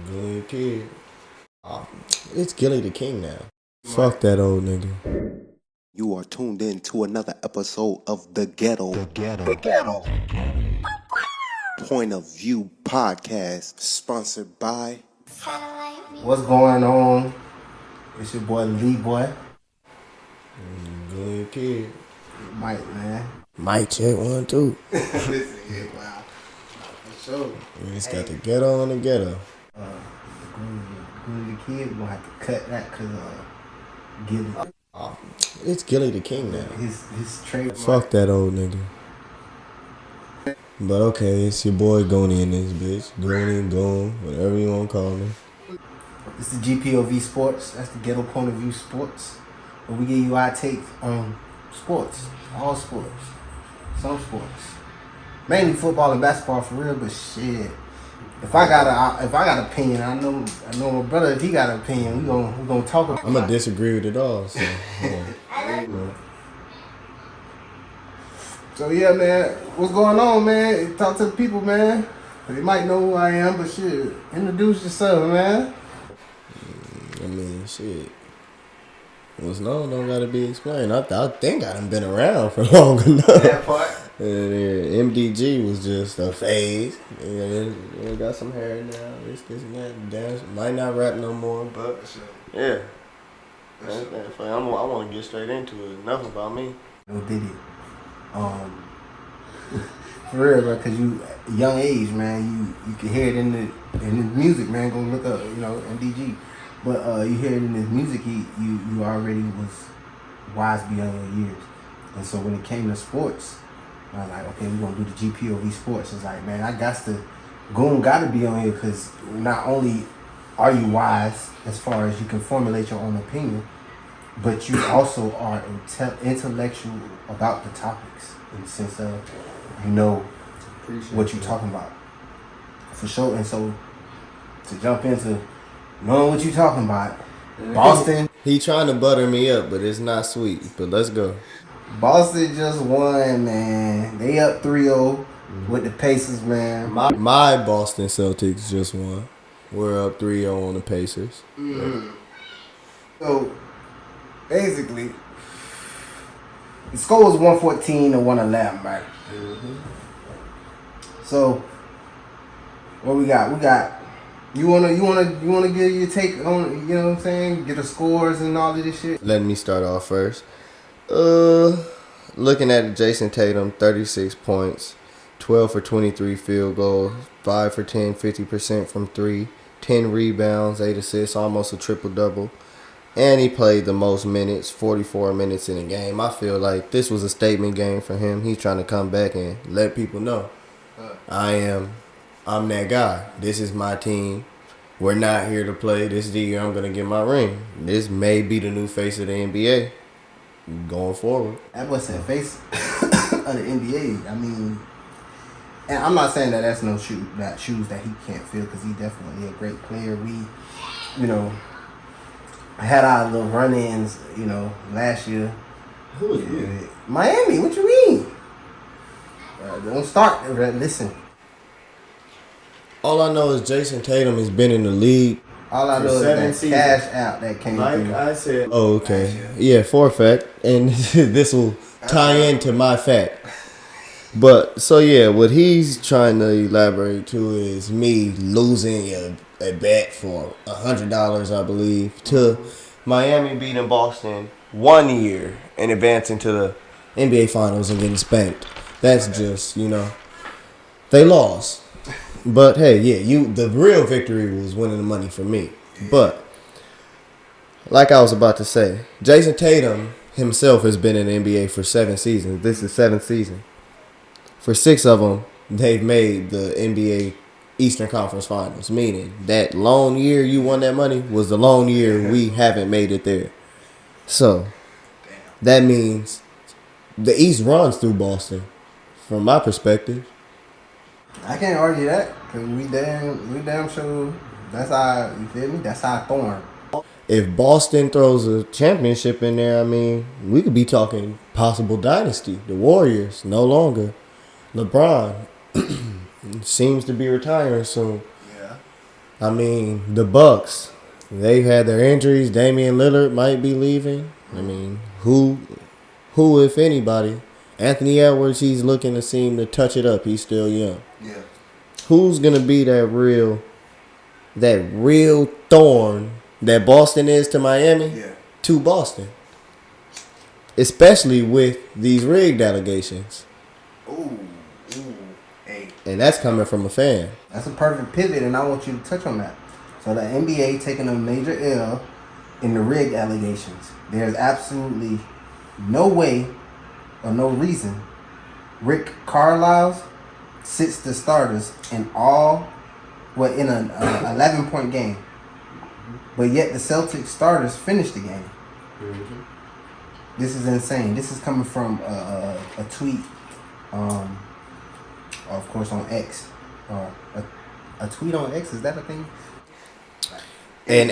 Good kid. It's Gilly the King now. Fuck that old nigga. You are tuned in to another episode of The Ghetto. Point of View Podcast, sponsored by. What's going on? It's your boy Lee Boy. Good kid. Mike, man. Mike check 1, 2. Listen here, wow. For sure. We just got the ghetto on the ghetto. Good kid, we're gonna have to cut that because Gilly. It's Gilly the King now. His trade. Fuck that old nigga. But okay, it's your boy Goni in this bitch. Goni, whatever you want to call me. It's the Gpov Sports. That's the Ghetto Point of View Sports. Where we give you our take on sports. All sports. Some sports. Mainly football and basketball for real, but shit. If I got an opinion, I know my brother. If he got an opinion, we gonna talk about. I'm gonna disagree with it all. So, yeah. So yeah, man, what's going on, man? Talk to the people, man. They might know who I am, but shit, introduce yourself, man. I mean, shit. What's known don't gotta be explained. I think I done been around for long enough. That part. MDG was just a phase. Yeah, got some hair now. This and that. Dance. Might not rap no more, but yeah. I want to get straight into it. Enough about me. No did it. For real, bro, cause you young age, man. You can hear it in the music, man. Go look up, MDG. But you hear it in his music. You already was wise beyond your years. And so when it came to sports, I was like, okay, we're gonna do the GPOV Sports. It's like, man, Goon gotta be on here because not only are you wise as far as you can formulate your own opinion, but you also are intellectual about the topics in the sense of what you're talking about. For sure. And so to jump into knowing what you're talking about, Boston. He trying to butter me up, but it's not sweet. But let's go. Boston just won, man. They up 3-0 with the Pacers, man. My Boston Celtics just won. We're up 3-0 on the Pacers. Mm-hmm. So, basically, the score was 114 to 111, right? Mm-hmm. So, what we got? You wanna give your take on, you know what I'm saying? Get the scores and all of this shit. Let me start off first. Looking at Jason Tatum, 36 points, 12 for 23 field goals, 5 for 10, 50% from 3, 10 rebounds, 8 assists, almost a triple-double. And he played the most minutes, 44 minutes in a game. I feel like this was a statement game for him. He's trying to come back and let people know, I'm that guy. This is my team. We're not here to play. This is the year I'm going to get my ring. This may be the new face of the NBA. Going forward. That boy said face of the NBA. I mean, and I'm not saying that that's shoes that he can't fill because he's definitely a great player. We, had our little run-ins, last year. Who is you? Miami. What you mean? Don't start. Listen. All I know is Jason Tatum has been in the league. All I know is that cash out that came through. I said. Oh, okay. Yeah, for a fact. And this will tie into my fact. But, so yeah, what he's trying to elaborate to is me losing a bet for $100, I believe, to Miami beating Boston 1 year and advancing to the NBA Finals and getting spanked. That's just, they lost. But hey, yeah, the real victory was winning the money for me. But like I was about to say, Jason Tatum himself has been in the NBA for 7 seasons. This is the 7th season. For 6 of them, they've made the NBA Eastern Conference Finals, meaning that lone year you won that money was the lone year we haven't made it there. So that means the East runs through Boston, from my perspective. I can't argue that because we damn sure that's our, you feel me? That's our thorn. If Boston throws a championship in there, I mean, we could be talking possible dynasty. The Warriors, no longer. LeBron seems to be retiring soon. Yeah. I mean, the Bucks, they've had their injuries. Damian Lillard might be leaving. I mean, who, if anybody? Anthony Edwards, he's looking to seem to touch it up. He's still young. Yeah. Who's gonna be that real thorn that Boston is to Miami? Yeah. To Boston, especially with these rigged allegations. Ooh, hey. And that's coming from a fan. That's a perfect pivot, and I want you to touch on that. So the NBA taking a major L in the rigged allegations. There's absolutely no way or no reason Rick Carlisle sits the starters in in an 11-point game. But yet the Celtics starters finished the game. Mm-hmm. This is insane. This is coming from a tweet, of course, on X. A tweet on X, is that a thing? An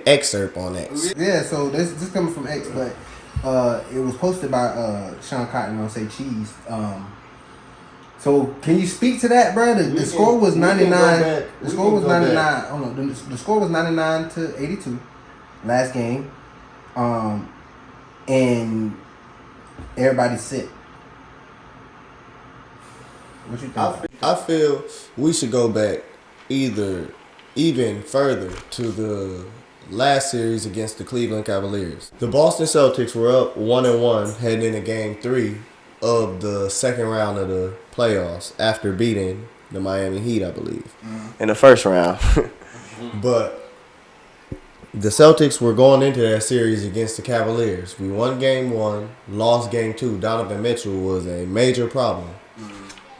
excerpt on X. Yeah, so this coming from X, but it was posted by Sean Cotton on Say Cheese. So can you speak to that, bro? The score was 99. The score was 99. Oh no, the score was 99-82 last game. And everybody's sick. What you think? I feel we should go back even further to the last series against the Cleveland Cavaliers. The Boston Celtics were up 1-1 heading into Game 3 of the second round of the playoffs after beating the Miami Heat, I believe, in the first round. But the Celtics were going into that series against the Cavaliers. We won Game 1, lost Game 2. Donovan Mitchell was a major problem.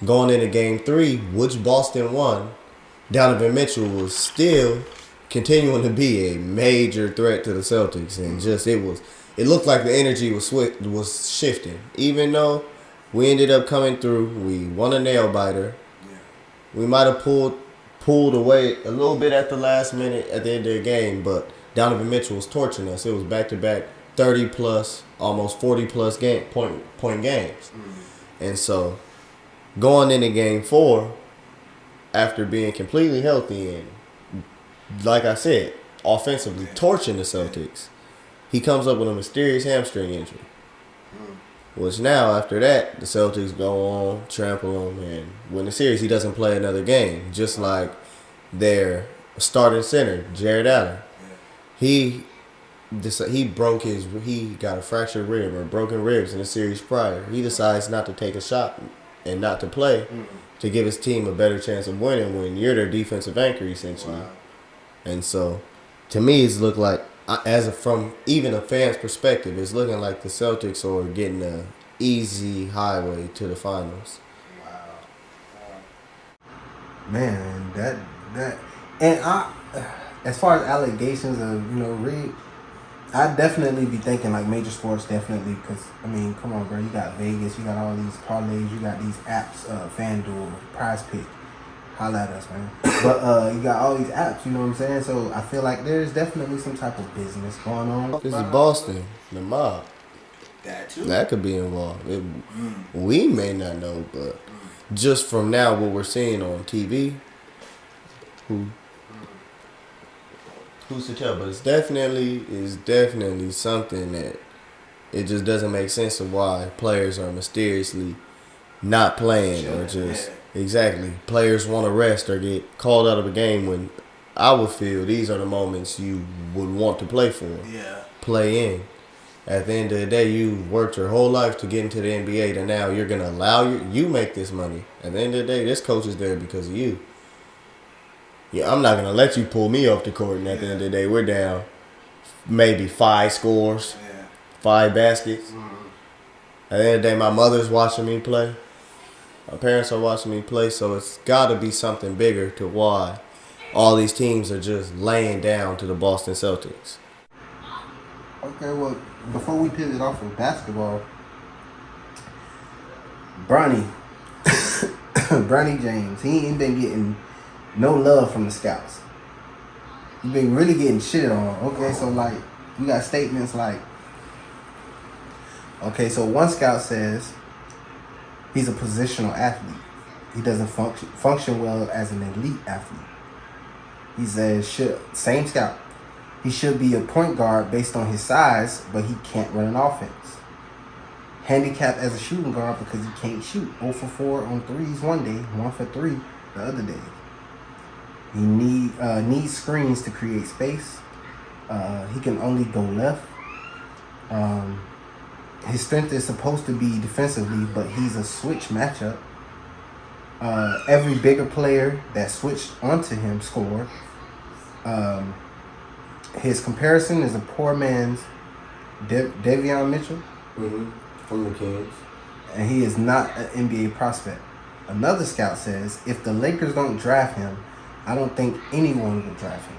Going into Game 3, which Boston won, Donovan Mitchell was still continuing to be a major threat to the Celtics, and it looked like the energy was shifting. Even though we ended up coming through, we won a nail biter. Yeah. We might have pulled away a little bit at the last minute at the end of the game, but Donovan Mitchell was torching us. It was back-to-back 30-plus, almost 40-plus point games. And so going into Game 4, after being completely healthy and, like I said, offensively torching the Celtics, he comes up with a mysterious hamstring injury. Which now, after that, the Celtics go on, trample him, and win the series. He doesn't play another game, just like their starting center, Jared Allen. He got a fractured rib or broken ribs in the series prior. He decides not to take a shot and not to play to give his team a better chance of winning when you're their defensive anchor, essentially. Wow. And so, to me, it's looked like, from even a fan's perspective, it's looking like the Celtics are getting an easy highway to the finals. Wow. Man, that and as far as allegations of rigged, I'd definitely be thinking like major sports, definitely, because I mean, come on, bro, you got Vegas, you got all these parlays, you got these apps, FanDuel, Prize Pick. Holla at us, man. But you got all these apps, you know what I'm saying? So I feel like there's definitely some type of business going on. This is Boston, the mob. That too. That could be involved. We may not know, but just from now what we're seeing on TV, who's to tell? But it's definitely something that it just doesn't make sense of why players are mysteriously not playing or just. Exactly. Players want to rest or get called out of a game when I would feel these are the moments you would want to play for. Yeah. Play in. At the end of the day, you worked your whole life to get into the NBA, and now you're going to allow you make this money. At the end of the day, this coach is there because of you. Yeah, I'm not going to let you pull me off the court, and at the end of the day, we're down maybe 5 scores, 5 baskets. At the end of the day, my mother's watching me play. My parents are watching me play, so it's got to be something bigger to why all these teams are just laying down to the Boston Celtics. Okay, well, before we pivot off of basketball, Bronny James, he ain't been getting no love from the scouts. He's been really getting shitted on. Okay, so like, we got statements like, okay, so one scout says, he's a positional athlete. He doesn't function well as an elite athlete. He says, same scout. He should be a point guard based on his size, but he can't run an offense. Handicapped as a shooting guard because he can't shoot. 0 for 4 on threes one day, 1 for 3 the other day. He needs screens to create space. He can only go left. His strength is supposed to be defensively, but he's a switch matchup. Every bigger player that switched onto him scored. His comparison is a poor man's Davion Mitchell. From the Kings. And he is not an NBA prospect. Another scout says, if the Lakers don't draft him, I don't think anyone will draft him.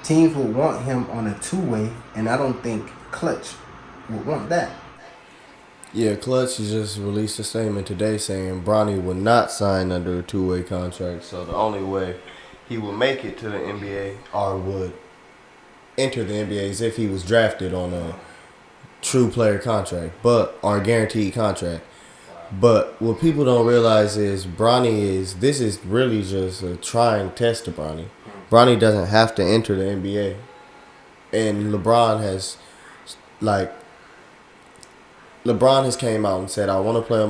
Teams will want him on a two-way, and I don't think Clutch would want that. Yeah, Clutch just released a statement today saying Bronny would not sign under a two-way contract. So the only way he will make it to the NBA or would enter the NBA is if he was drafted on a true player contract, or a guaranteed contract. But what people don't realize is this is really just a trying test to Bronny. Bronny doesn't have to enter the NBA. And LeBron has came out and said, I want to play with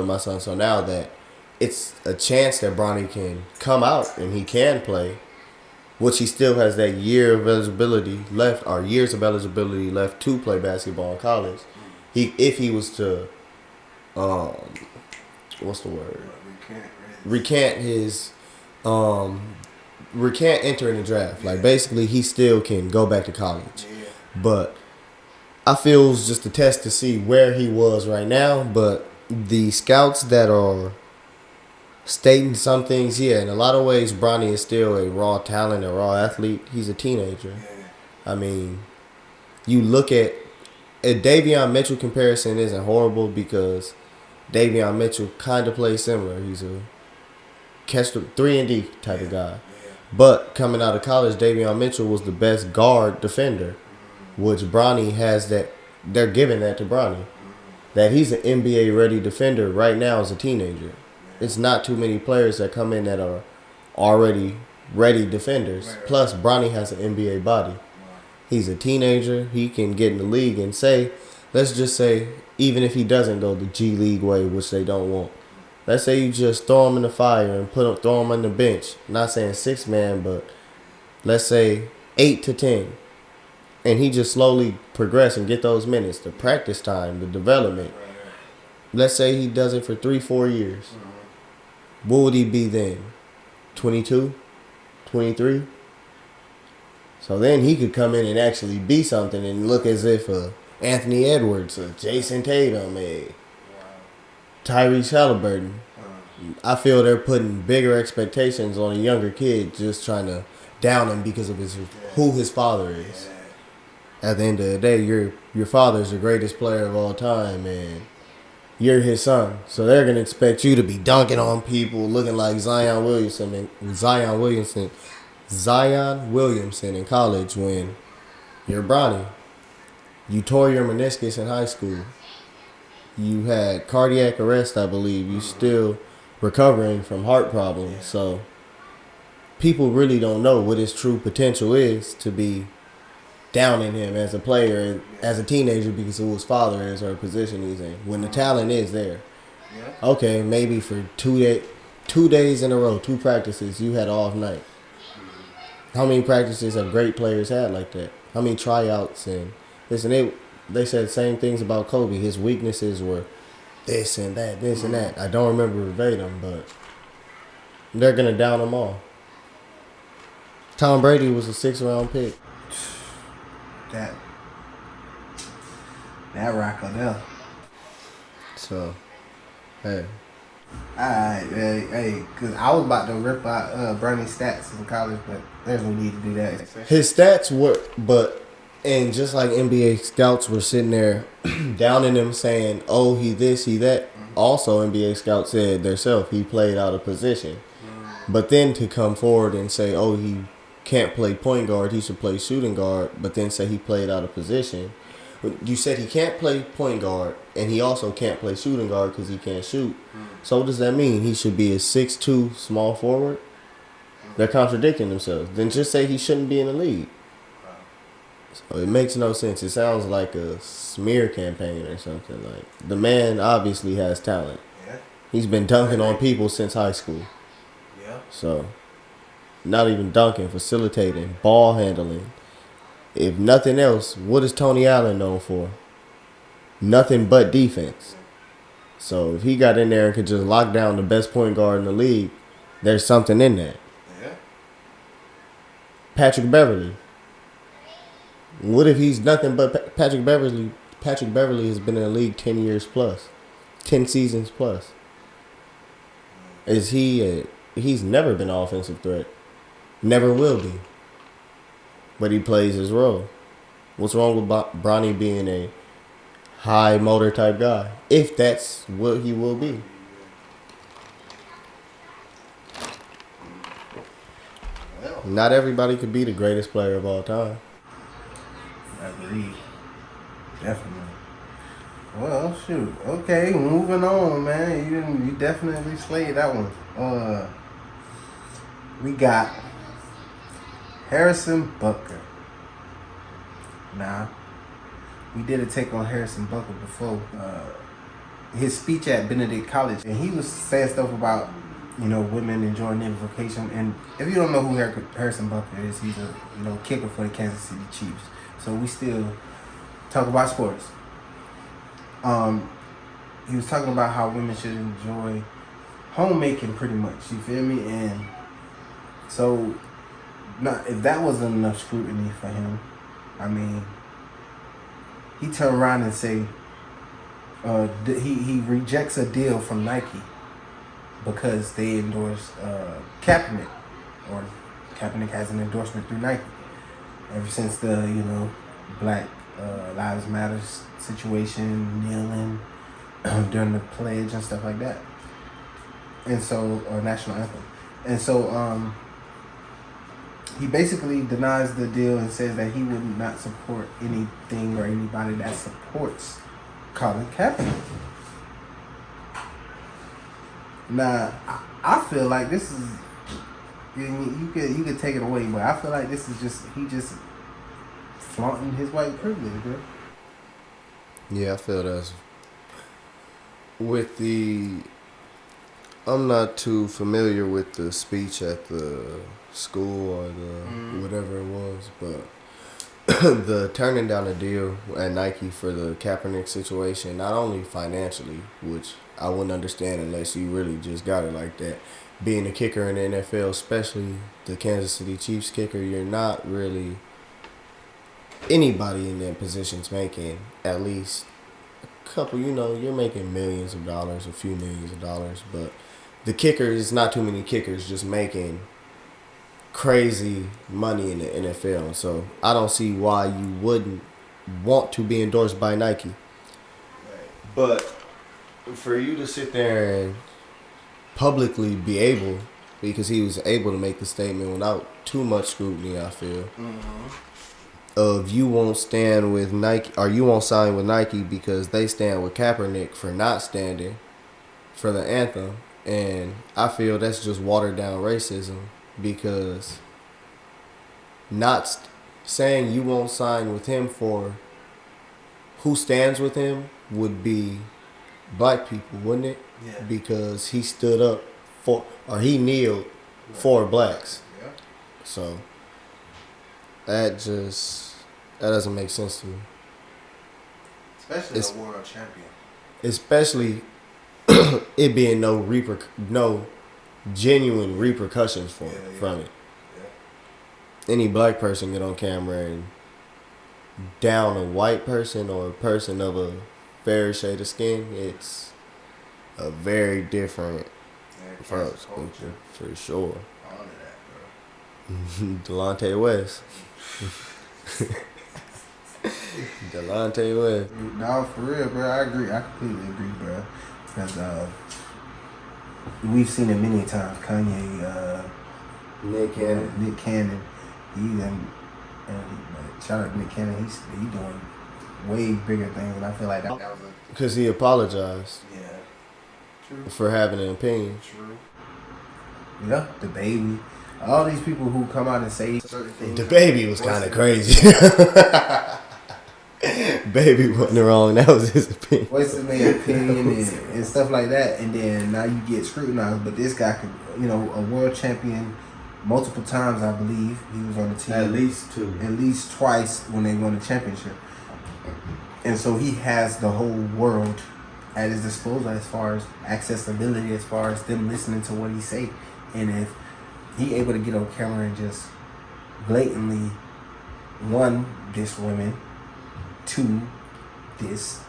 my son, So now that it's a chance that Bronny can come out and he can play, which he still has that years of eligibility left to play basketball in college. If he was to, recant entering the draft. Like basically, he still can go back to college. But I feel it's just a test to see where he was right now. But the scouts that are stating some things, in a lot of ways, Bronny is still a raw talent, a raw athlete. He's a teenager. I mean, you look at a Davion Mitchell comparison isn't horrible because Davion Mitchell kind of plays similar. He's a catch the 3-and-D type of guy. But coming out of college, Davion Mitchell was the best guard defender, which Bronny has that. They're giving that to Bronny. That he's an NBA-ready defender right now as a teenager. It's not too many players that come in that are already ready defenders. Plus, Bronny has an NBA body. He's a teenager. He can get in the league and let's just say, even if he doesn't go the G League way, which they don't want. Let's say you just throw him in the fire and throw him on the bench. Not saying 6-man, but let's say 8 to 10. And he just slowly progress and get those minutes, the practice time, the development. Let's say he does it for 3-4 years. What would he be then? 22? 23? So then he could come in and actually be something and look as if Anthony Edwards, Jason Tatum, Tyrese Halliburton. I feel they're putting bigger expectations on a younger kid, just trying to down him because of who his father is. At the end of the day, your father's the greatest player of all time, and you're his son. So they're going to expect you to be dunking on people, looking like Zion Williamson in college when you're Bronny. You tore your meniscus in high school. You had cardiac arrest, I believe. You still recovering from heart problems. So people really don't know what his true potential is to be downing him as a player and as a teenager because of who his father is or a position he's in. When the talent is there. Okay, maybe for 2 days in a row, 2 practices, you had an off night. How many practices have great players had like that? How many tryouts? And listen, they said the same things about Kobe. His weaknesses were this and that, this and that. I don't remember verbatim, but they're going to down them all. Tom Brady was a 6th-round pick. That rocker there. So, hey. Alright, hey, because I was about to rip out Bronny's stats in college, but there's no need to do that. His stats were, and just like NBA scouts were sitting there downing him saying, oh, he this, he that. Also, NBA scouts said themselves he played out of position. But then to come forward and say, oh, he can't play point guard, he should play shooting guard, but then say he played out of position. You said he can't play point guard, and he also can't play shooting guard because he can't shoot. So what does that mean? He should be a 6'2" small forward? They're contradicting themselves. Then just say he shouldn't be in the league. So it makes no sense. It sounds like a smear campaign or something. Like, the man obviously has talent. Yeah. He's been dunking on people since high school. Yeah. So, not even dunking, facilitating, ball handling. If nothing else, what is Tony Allen known for? Nothing but defense. So if he got in there and could just lock down the best point guard in the league, there's something in that. Yeah. Patrick Beverly. What if he's nothing but Patrick Beverly? Patrick Beverly has been in the league 10 years plus. 10 seasons plus. Is he he's never been an offensive threat. Never will be. But he plays his role. What's wrong with Bronny being a high motor type guy? If that's what he will be. Well, Not everybody could be the greatest player of all time. I agree. Definitely. Well, shoot. Okay, moving on, man. You definitely slayed that one. We got Harrison Butker. Now, we did a take on Harrison Butker before. His speech at Benedict College, and he was saying stuff about, women enjoying their vacation. And if you don't know who Harrison Butker is, he's a kicker for the Kansas City Chiefs. So we still talk about sports. He was talking about how women should enjoy homemaking pretty much. You feel me? And so, if that wasn't enough scrutiny for him, I mean, he turned around and say he rejects a deal from Nike because they endorse Kaepernick, or Kaepernick has an endorsement through Nike ever since the Black Lives Matter situation, kneeling during the pledge and stuff like that, and so, or national anthem, and so he basically denies the deal and says that he would not support anything or anybody that supports Colin Kaepernick. Now, I feel like this is, you could take it away, but I feel like this is he just flaunting his white privilege, bro. Yeah, I feel that's I'm not too familiar with the speech at the school or the whatever it was, but the turning down a deal at Nike for the Kaepernick situation, not only financially, which I wouldn't understand unless you really just got it like that. Being a kicker in the NFL, especially the Kansas City Chiefs kicker, you're not really anybody in that position's making at least a couple, you're making millions of dollars, a few millions of dollars, but the kickers, not too many kickers just making crazy money in the NFL. So I don't see why you wouldn't want to be endorsed by Nike. But for you to sit there and publicly be able, because he was able to make the statement without too much scrutiny, I feel, of you won't stand with Nike, or you won't sign with Nike because they stand with Kaepernick for not standing for the anthem. And I feel that's just watered down racism, because not saying you won't sign with him for who stands with him would be black people, wouldn't it? Yeah. Because he stood up for, or he kneeled for blacks. Yeah. So that doesn't make sense to me. Especially a world champion. Especially it being no genuine repercussions from it. Yeah. Any black person get on camera and down a white person or a person of a fair shade of skin, it's a very different approach, for sure. All of that, bro. Delonte West. Delonte West. No, for real, bro. I agree. I completely agree, bro. Because we've seen it many times. Kanye, Nick Cannon. Shout out to Nick Cannon. He's doing way bigger things, and I feel like that was because he apologized. Yeah. True. For having an opinion. True. Yeah, the baby. All these people who come out and say certain things. The baby was kind of crazy. Baby wasn't wrong. That was his opinion. Voices their opinion and stuff like that, and then now you get scrutinized. But this guy could, a world champion multiple times, I believe. He was on the team At least two. at least twice when they won the championship, and so he has the whole world at his disposal as far as accessibility, as far as them listening to what he say, and if he able to get on camera and just blatantly, one, diss women, two, diss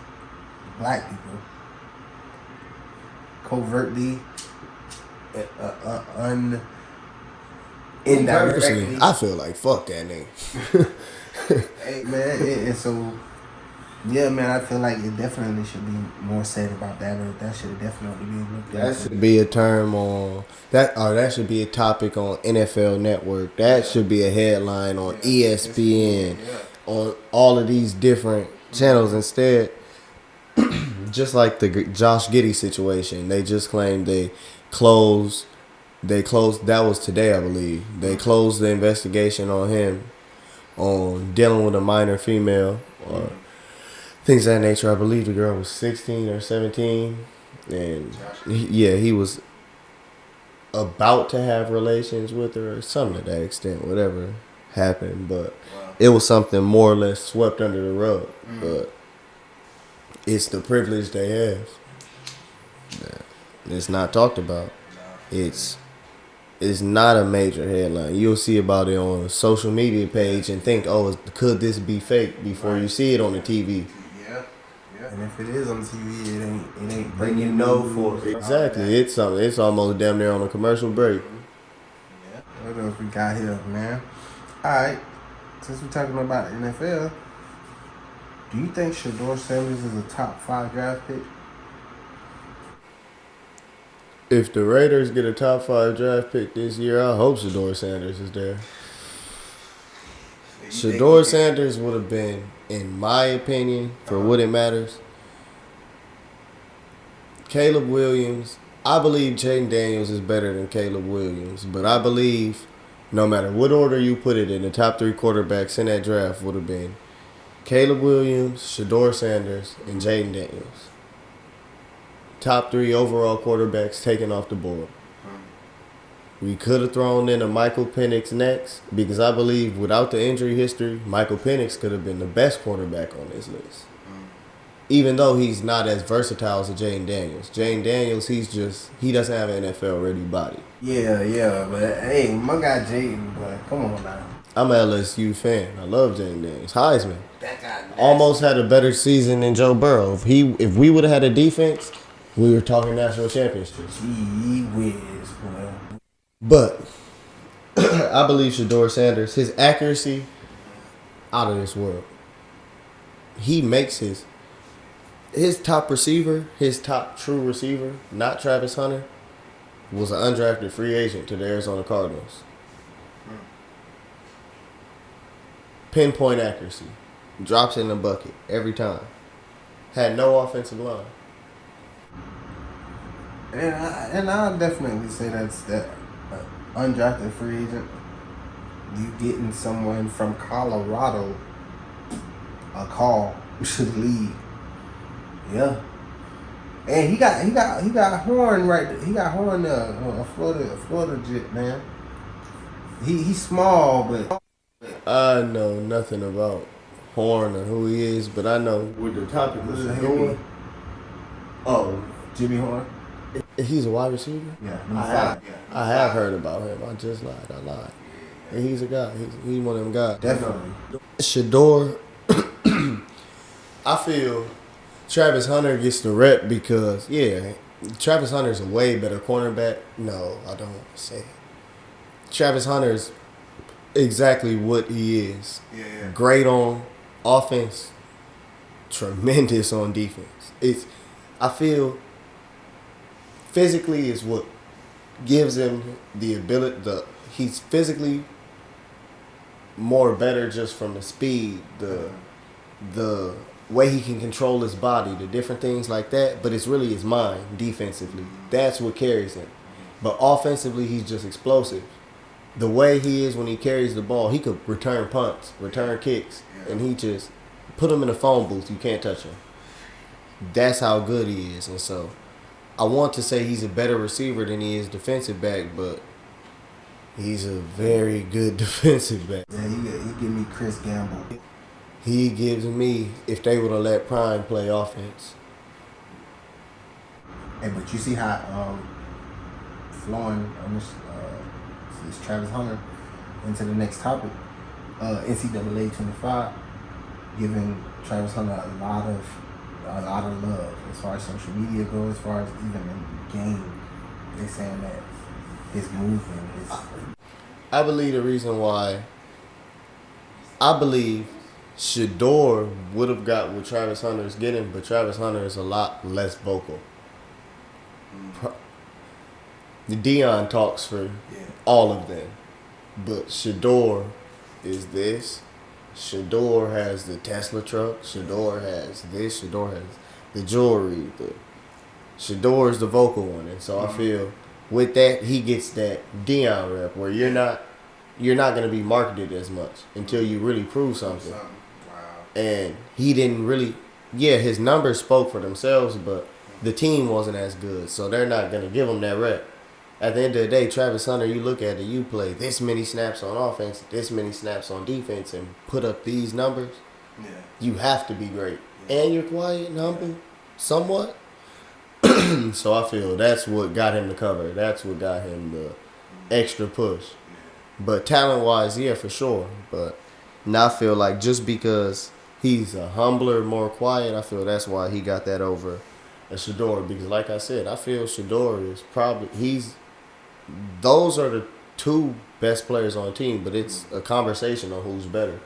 black people, covertly, indirectly. I feel like fuck that nigga. Hey man, and so yeah, man, I feel like it definitely should be more said about that. Or that should definitely be looked at. That should be a term on that, or that should be a topic on NFL Network. That should be a headline on ESPN, on all of these different channels. Instead, just like the Josh Giddey situation, they just claimed they closed. That was today, I believe. They closed the investigation on him on dealing with a minor female or things of that nature. I believe the girl was 16 or 17, and he was about to have relations with her or something to that extent, whatever happened. But it was something more or less swept under the rug. But it's the privilege they have. It's not talked about. It's not a major headline. You'll see about it on a social media page and think, oh, could this be fake before you see it on the TV. Yeah. And if it is on the TV, it ain't Then breaking for it. Exactly. It's almost damn near on a commercial break. Yeah. What else we got here, man? Alright. Since we're talking about the NFL, do you think SHEDUER Sanders is a top 5 draft pick? If the Raiders get a top 5 draft pick this year, I hope SHEDUER Sanders is there. SHEDUER Sanders would have been, in my opinion, for what it matters, Caleb Williams. I believe Jaden Daniels is better than Caleb Williams, but I believe no matter what order you put it in, the top 3 quarterbacks in that draft would have been Caleb Williams, SHEDUER Sanders, and Jaden Daniels. Top 3 overall quarterbacks taken off the board. We could have thrown in a Michael Penix next, because I believe without the injury history, Michael Penix could have been the best quarterback on this list. Even though he's not as versatile as Jaden Daniels. Jaden Daniels, he doesn't have an NFL-ready body. Yeah, but hey, my guy Jaden, but come on now. I'm an LSU fan. I love Jaden Daniels. Heisman. That guy Almost had a better season than Joe Burrow. If we would have had a defense, we were talking national championships. Gee whiz, boy. But I believe SHEDUER Sanders, his accuracy, out of this world. He makes his top receiver, his top true receiver, not Travis Hunter, was an undrafted free agent to the Arizona Cardinals. Pinpoint accuracy. Drops in the bucket every time. Had no offensive line. And I'll definitely say that's that undrafted free agent. You getting someone from Colorado a call to the league. Yeah. And he got Horn right. He got Horn a Florida jet, man. He's small, but I know nothing about Horn or who he is, but I know with the topic of SHEDUER. Oh, Jimmy Horn. He's a wide receiver? Yeah. I have heard about him. I just lied. And he's a guy. He's one of them guys. Definitely. SHEDUER, I feel Travis Hunter gets the rep because, Travis Hunter's a way better cornerback. No, I don't want to say it. Travis Hunter's exactly what he is. Yeah. Great on offense, tremendous on defense. I feel physically is what gives him the ability. He's physically more better just from the speed, the way he can control his body, the different things like that. But it's really his mind defensively. That's what carries him. But offensively, he's just explosive. the way he is when he carries the ball, he could return punts, return kicks, and he just put him in a phone booth. You can't touch him. That's how good he is. And so I want to say he's a better receiver than he is defensive back, but he's a very good defensive back. Yeah, he give me Chris Gamble. He gives me, if they would have let Prime play offense. Hey, but you see how flowing on this Travis Hunter into the next topic, NCAA 25, giving Travis Hunter a lot of love as far as social media goes, as far as even in the game. They're saying that his movement is. I believe the reason why. I believe SHEDUER would have got what Travis Hunter is getting, but Travis Hunter is a lot less vocal. The Dion talks for all of them, but SHEDUER is this. SHEDUER has the Tesla truck. SHEDUER has this. SHEDUER has the jewelry. SHEDUER is the vocal one, and so I feel with that he gets that Dion rep where you're not going to be marketed as much until you really prove something. Wow. And he didn't really. Yeah, his numbers spoke for themselves, but the team wasn't as good, so they're not going to give him that rep. At the end of the day, Travis Hunter, you look at it, you play this many snaps on offense, this many snaps on defense, and put up these numbers, you have to be great. And you're quiet and humble, somewhat. So I feel that's what got him the cover. That's what got him the extra push. But talent-wise, yeah, for sure. But now I feel like just because he's a humbler, more quiet, I feel that's why he got that over SHEDUER. Because like I said, I feel SHEDUER is probably, those are the two best players on the team, but it's a conversation on who's better.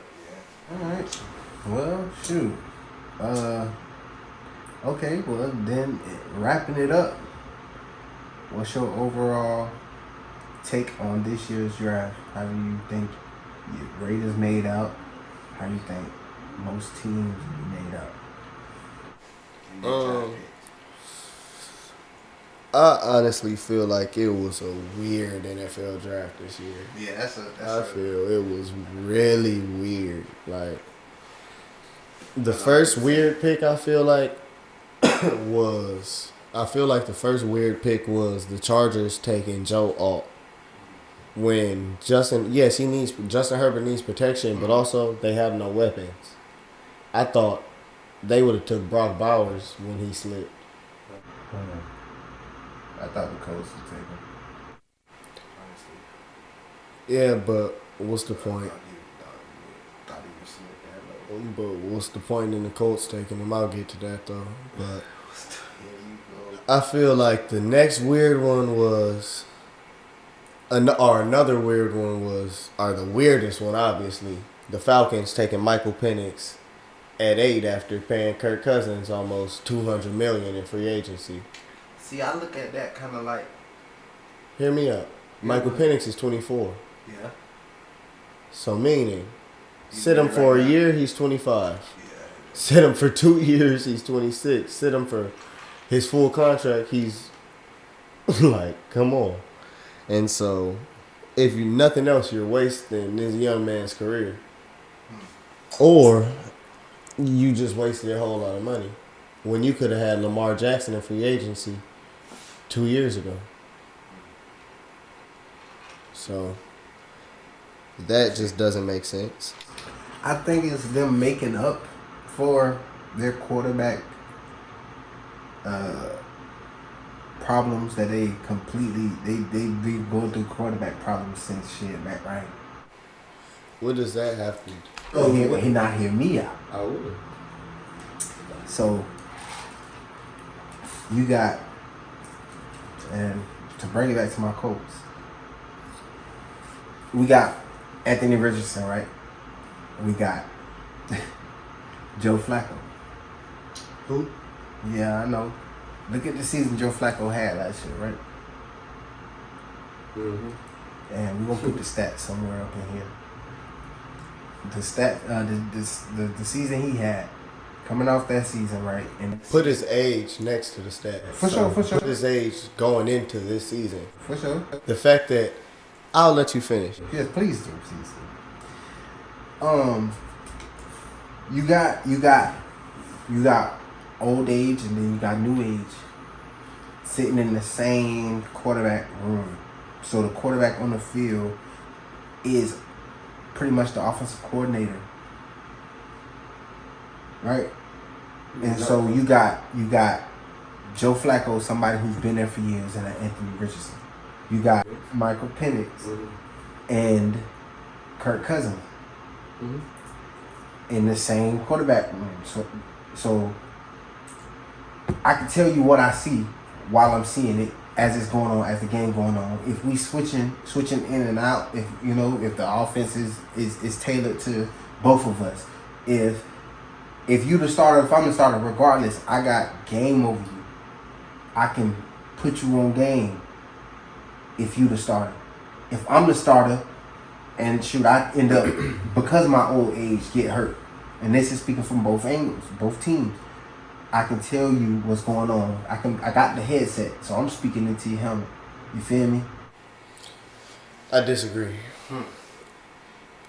All right. Well, shoot. Okay, well, then wrapping it up, what's your overall take on this year's draft? How do you think your Raiders made out? How do you think most teams made out? I honestly feel like it was a weird NFL draft this year. Yeah, I feel it was really weird. Like, the first weird pick I feel like the first weird pick was the Chargers taking Joe Alt. When Justin Herbert needs protection, but also they have no weapons. I thought they would have took Brock Bowers when he slipped. I thought the Colts would take him. Honestly. Yeah, but what's the point? Thought he was slipped that low. But what's the point in the Colts taking him? I'll get to that though. But I feel like the next weird one was, another weird one was, or the weirdest one obviously, the Falcons taking Michael Penix at 8 after paying Kirk Cousins almost $200 million in free agency. See, I look at that kind of like. Hear me out. Michael Penix is 24. Yeah. So meaning, sit him for a year, he's 25. Sit him for 2 years, he's 26. Sit him for his full contract, he's like, come on. And so, if you nothing else, you're wasting this young man's career. Or you just wasted a whole lot of money when you could have had Lamar Jackson in free agency 2 years ago. So that just doesn't make sense. I think it's them making up for their quarterback problems that they they've gone through quarterback problems since Matt Ryan. What does that have to do? Oh, he not hear me out. I would. So you got, and to bring it back to my Colts, we got Anthony Richardson, right? We got Joe Flacco. Who? Yeah, I know. Look at the season Joe Flacco had last year, right? Mm-hmm. And we're gonna put the stats somewhere up in here. The season he had, coming off that season, right? And Put his age next to the stat. For sure. Put his age going into this season. For sure. The fact that I'll let you finish. Yes, please do. Please do. You got old age and then you got new age sitting in the same quarterback room. So the quarterback on the field is pretty much the offensive coordinator, right? And so you got Joe Flacco, somebody who's been there for years, and Anthony Richardson. You got Michael Penix and Kirk Cousins in the same quarterback room. So I can tell you what I see while I'm seeing it as it's going on, as the game going on. If we switching in and out, if the offense is tailored to both of us, if you the starter, if I'm the starter, regardless, I got game over you. I can put you on game if you the starter. If I'm the starter and shoot, I end up, because of my old age, get hurt. And this is speaking from both angles, both teams. I can tell you what's going on. I got the headset, so I'm speaking into your helmet. You feel me? I disagree.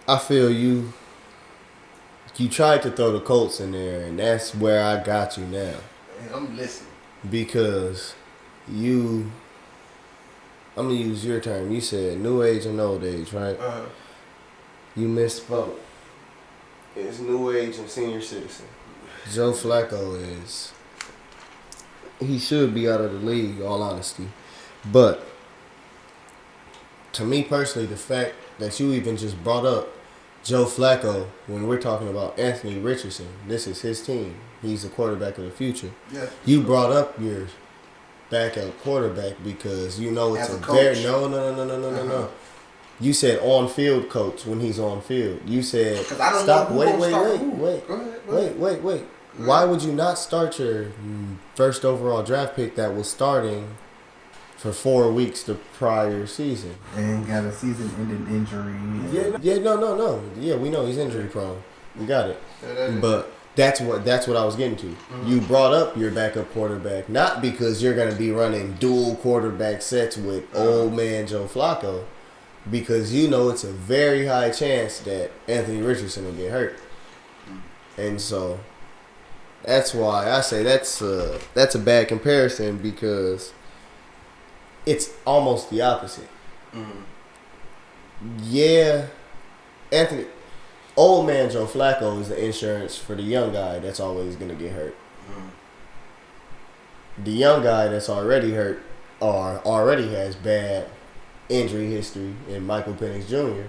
I feel you tried to throw the Colts in there, and that's where I got you now. I'm listening. Because I'm going to use your term. You said new age and old age, right? You misspoke. It's new age and senior citizen. Joe Flacco he should be out of the league, all honesty. But to me personally, the fact that you even just brought up Joe Flacco when we're talking about Anthony Richardson, this is his team. He's the quarterback of the future. Yeah. You brought up your backup quarterback because you know it's a very no. You said on field coach when he's on field. You said stop. Wait. Why would you not start your first overall draft pick that was starting for 4 weeks the prior season? And got a season-ending injury. No. Yeah, we know he's injury prone. We got it. But that's what I was getting to. Mm-hmm. You brought up your backup quarterback not because you're going to be running dual quarterback sets with old man Joe Flacco, because you know it's a very high chance that Anthony Richardson will get hurt. And so that's why I say that's a bad comparison, because it's almost the opposite. Mm-hmm. Yeah, old man Joe Flacco is the insurance for the young guy that's always going to get hurt. Mm-hmm. The young guy that's already hurt or already has bad injury history in Michael Penix Jr.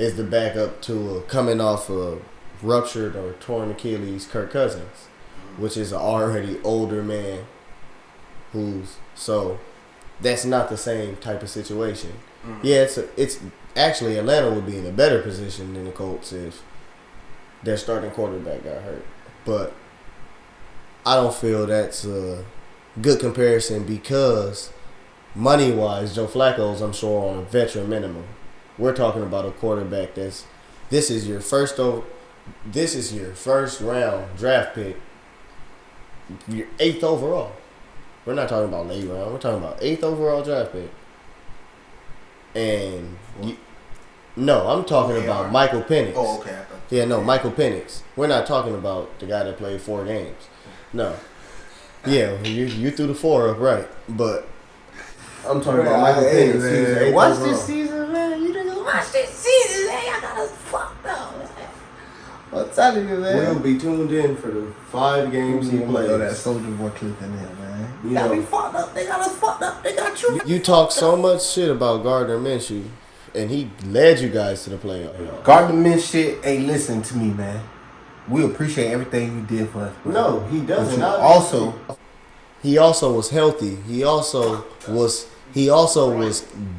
Is the backup to coming off a ruptured or torn Achilles Kirk Cousins, which is an already older man so that's not the same type of situation. Mm-hmm. Yeah, it's actually Atlanta would be in a better position than the Colts if their starting quarterback got hurt. But I don't feel that's a good comparison, because money-wise, Joe Flacco's, I'm sure, on a veteran minimum. We're talking about a quarterback this is your first round draft pick, your 8th overall. We're not talking about late round. We're talking about 8th overall draft pick. And I'm talking about Michael Penix. Oh, okay. Yeah, no, Michael Penix. We're not talking about the guy that played 4 games. No. Yeah, you threw the 4 up right, but I'm talking about Michael Penix. Man. Watch this season, man. You didn't watch this season, man. I got us fucked up, man. I'm telling you, man. We'll be tuned in for the 5 games he plays. That Soldier Boy clip in there, man. You got me fucked up. They got us fucked up. They got you. You talk so much shit about Gardner Minshew, and he led you guys to the playoffs. Gardner Minshew, hey, listen to me, man. We appreciate everything you did for us, bro. No, he doesn't. He also was healthy. He also was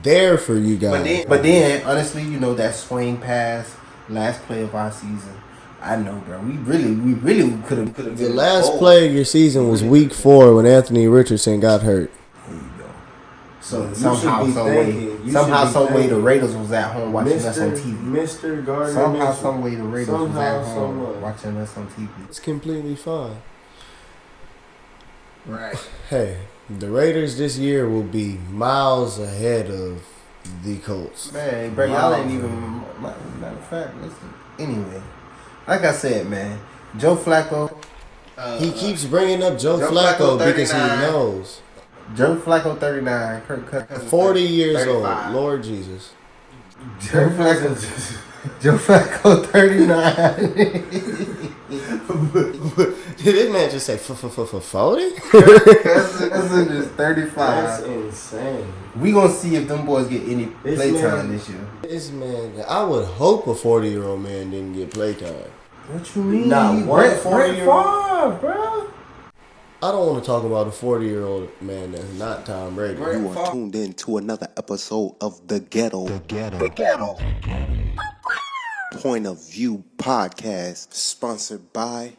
there for you guys. But then, honestly, that swing pass, last play of our season, I know, bro. We really could have. The last play of your season was week 4 when Anthony Richardson got hurt. There you go. So somehow, some way, the Raiders was at home watching us on TV. Mr. Gardner. Somehow, some way, the Raiders was at home watching us on TV. It's completely fine. Right. Hey, the Raiders this year will be miles ahead of the Colts. Man, bro, y'all ain't even. Matter of fact, listen. Anyway, like I said, man, Joe Flacco. He keeps bringing up Joe Flacco because he knows. Joe Flacco 39, Kirk Cousins 40 years 35. old. Lord Jesus. Joe Flacco 39. Did this man just say 40? Cousin is 35. That's insane. We gonna see if them boys get any playtime this year. This man, I would hope a 40-year-old man didn't get playtime. What you mean? Not one 40-year-old. bro. I don't want to talk about a 40-year-old man that's not Tom Brady. You are tuned in to another episode of The Ghetto. Point of View Podcast, sponsored by